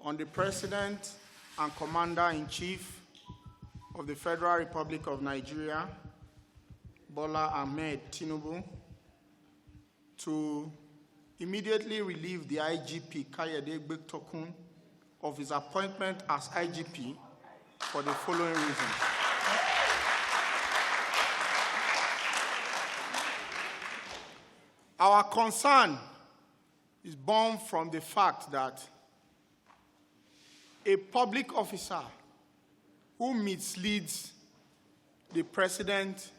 on the President and Commander-in-Chief of the Federal Republic of Nigeria, Bola Ahmed TINUBU, to immediately relieve the IGP Kayode Egbetokun of his appointment as IGP for the following reasons. Our concern is born from the fact that a public officer who misleads the president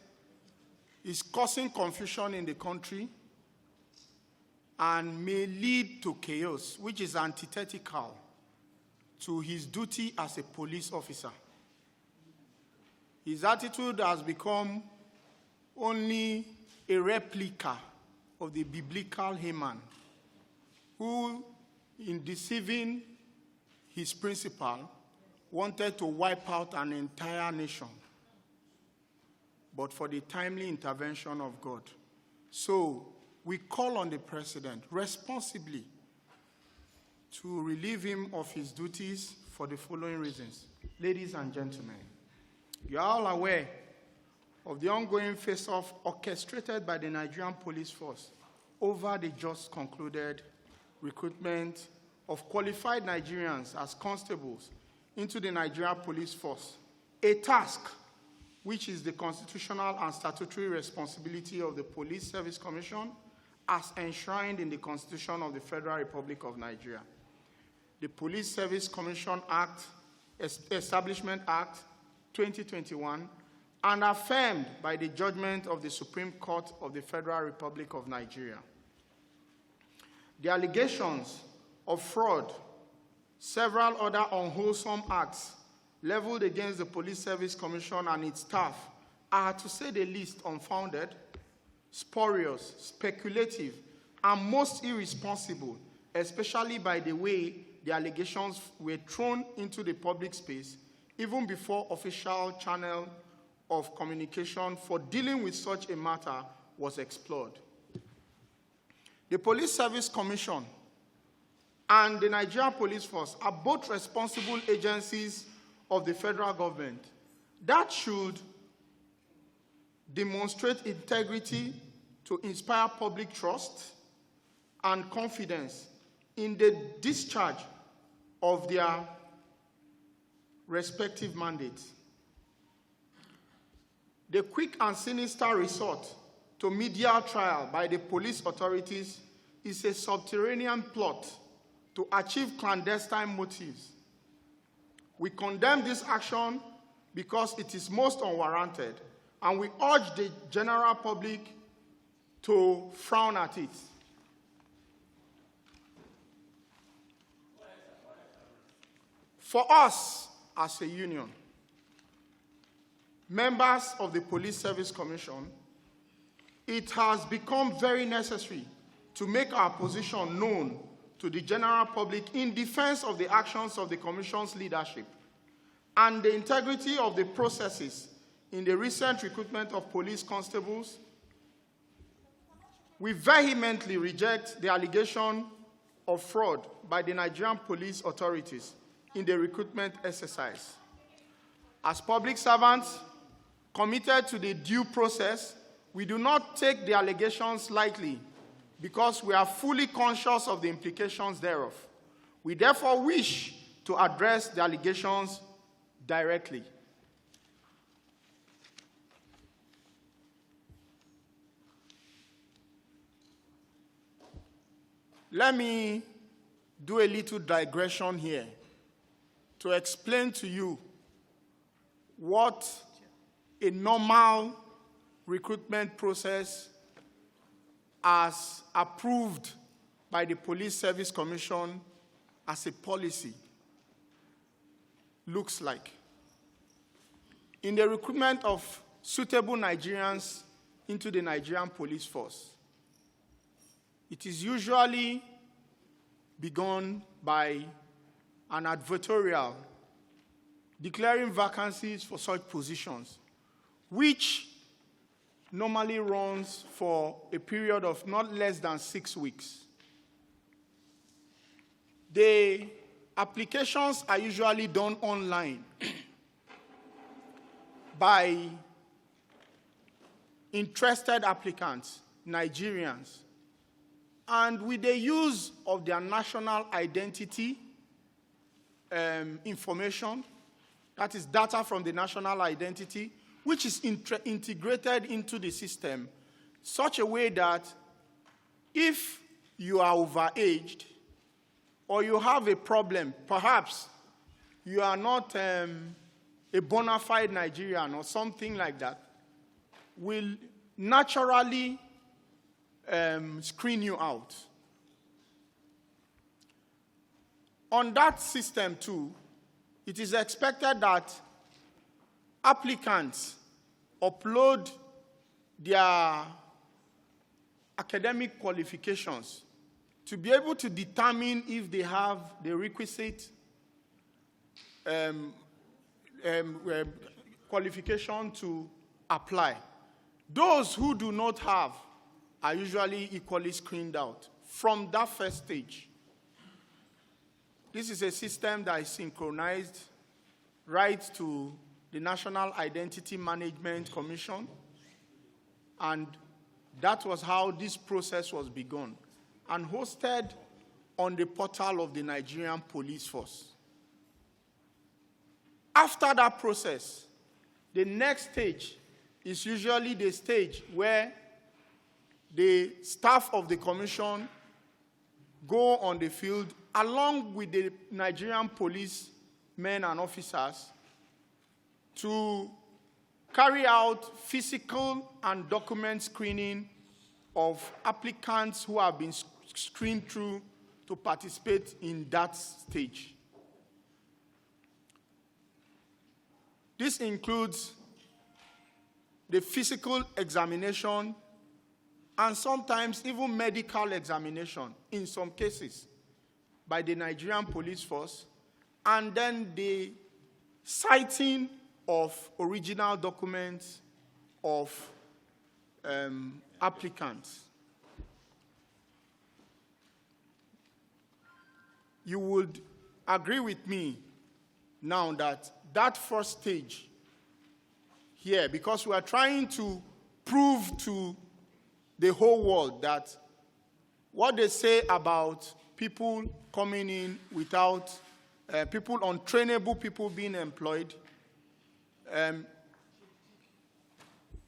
is causing confusion in the country and may lead to chaos, which is antithetical to his duty as a police officer. His attitude has become only a replica of the biblical Haman, who, in deceiving his principal, wanted to wipe out an entire nation, but for the timely intervention of God. So we call on the president responsibly to relieve him of his duties for the following reasons. Ladies and gentlemen, you are all aware of the ongoing face-off orchestrated by the Nigerian police force over the just concluded recruitment of qualified Nigerians as constables into the Nigerian police force, a task which is the constitutional and statutory responsibility of the Police Service Commission as enshrined in the Constitution of the Federal Republic of Nigeria, the Police Service Commission Act, Establishment Act 2021, and affirmed by the judgment of the Supreme Court of the Federal Republic of Nigeria. The allegations of fraud, several other unwholesome acts leveled against the Police Service Commission and its staff are, to say the least, unfounded, spurious, speculative, and most irresponsible, especially by the way the allegations were thrown into the public space even before official channel of communication for dealing with such a matter was explored. The Police Service Commission and the Nigerian Police Force are both responsible agencies of the federal government that should demonstrate integrity to inspire public trust and confidence in the discharge of their respective mandates. The quick and sinister resort to media trial by the police authorities is a subterranean plot to achieve clandestine motives. We condemn this action because it is most unwarranted, and we urge the general public to frown at it. For us as a union, members of the Police Service Commission, it has become very necessary to make our position known to the general public in defense of the actions of the Commission's leadership and the integrity of the processes in the recent recruitment of police constables. We vehemently reject the allegation of fraud by the Nigerian police authorities in the recruitment exercise. As public servants committed to the due process, we do not take the allegations lightly because we are fully conscious of the implications thereof. We therefore wish to address the allegations directly. Let me do a little digression here to explain to you what a normal recruitment process as approved by the Police Service Commission as a policy looks like. In the recruitment of suitable Nigerians into the Nigerian police force, it is usually begun by an advertorial declaring vacancies for such positions, which normally runs for a period of not less than 6 weeks. The applications are usually done online by interested applicants, Nigerians, and with the use of their national identity information, that is data from the national identity, which is integrated into the system such a way that if you are overaged or you have a problem, perhaps you are not a bona fide Nigerian or something like that, will naturally screen you out. On that system too, it is expected that applicants upload their academic qualifications to be able to determine if they have the requisite qualification to apply. Those who do not have are usually equally screened out from that first stage. This is a system that is synchronized right to the National Identity Management Commission, and that was how this process was begun and hosted on the portal of the Nigerian Police Force. After that process, the next stage is usually the stage where the staff of the commission go on the field along with the Nigerian police men and officers to carry out physical and document screening of applicants who have been screened through to participate in that stage. This includes the physical examination and sometimes even medical examination in some cases by the Nigerian Police Force, and then the citing of original documents of applicants. You would agree with me now that that first stage here, because we are trying to prove to the whole world that what they say about people coming in without, people untrainable, people being employed, the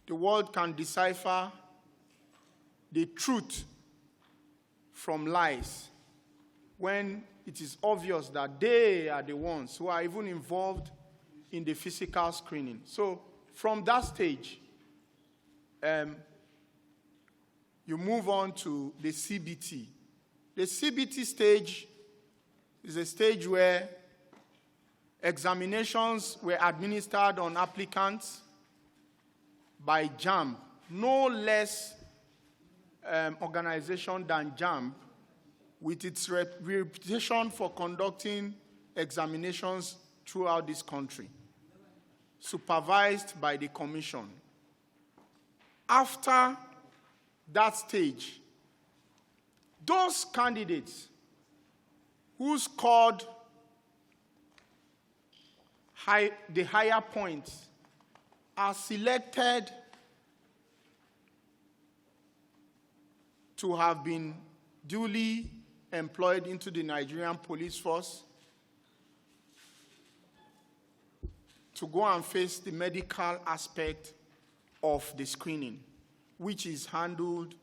world can decipher the truth from lies when it is obvious that they are the ones who are even involved in the physical screening. So from that stage, you move on to the CBT. The CBT stage is a stage where examinations were administered on applicants by JAMB, no less organization than JAMB, with its reputation for conducting examinations throughout this country, supervised by the commission. After that stage, those candidates who scored the higher points are selected to have been duly employed into the Nigerian Police Force to go and face the medical aspect of the screening, which is handled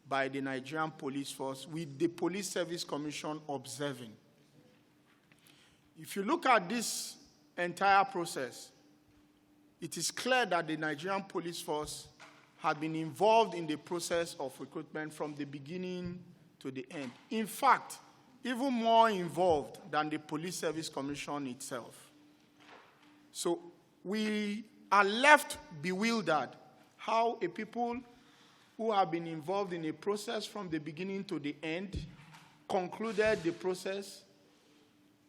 by the Nigerian Police Force with the Police Service Commission observing. If you look at this entire process, it is clear that the Nigerian Police Force had been involved in the process of recruitment from the beginning to the end. In fact, even more involved than the Police Service Commission itself. So we are left bewildered how a people who have been involved in a process from the beginning to the end, concluded the process,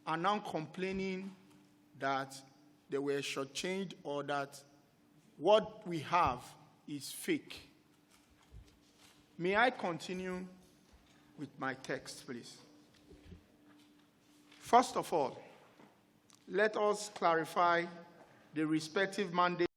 are now complaining that they were shortchanged or that what we have is fake. May I continue with my text, please? First of all, let us clarify the respective mandates